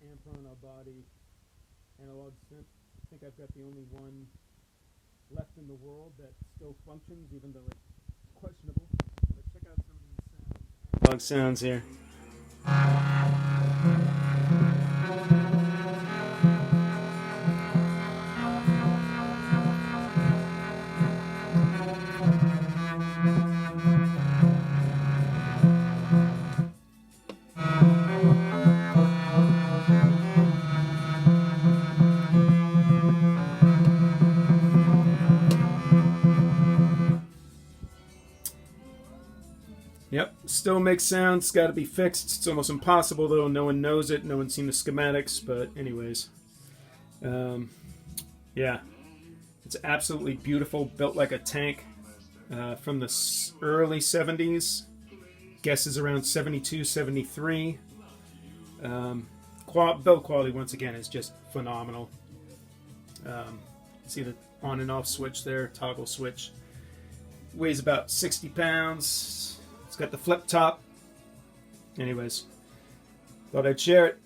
Ampron Aubade analog synth. I think I've got the only one left in the world that still functions, even though it's questionable. But check out some of these analog sounds here. Yep, still makes sounds. It's got to be fixed. It's almost impossible, though. No one knows it. No one's seen the schematics. But anyways, yeah, it's absolutely beautiful. Built like a tank from the early 70s. Guess is around 72, 73. Build quality, once again, is just phenomenal. See the on and off switch there, toggle switch. Weighs about 60 pounds. It's got the flip top. Anyways, thought I'd share it.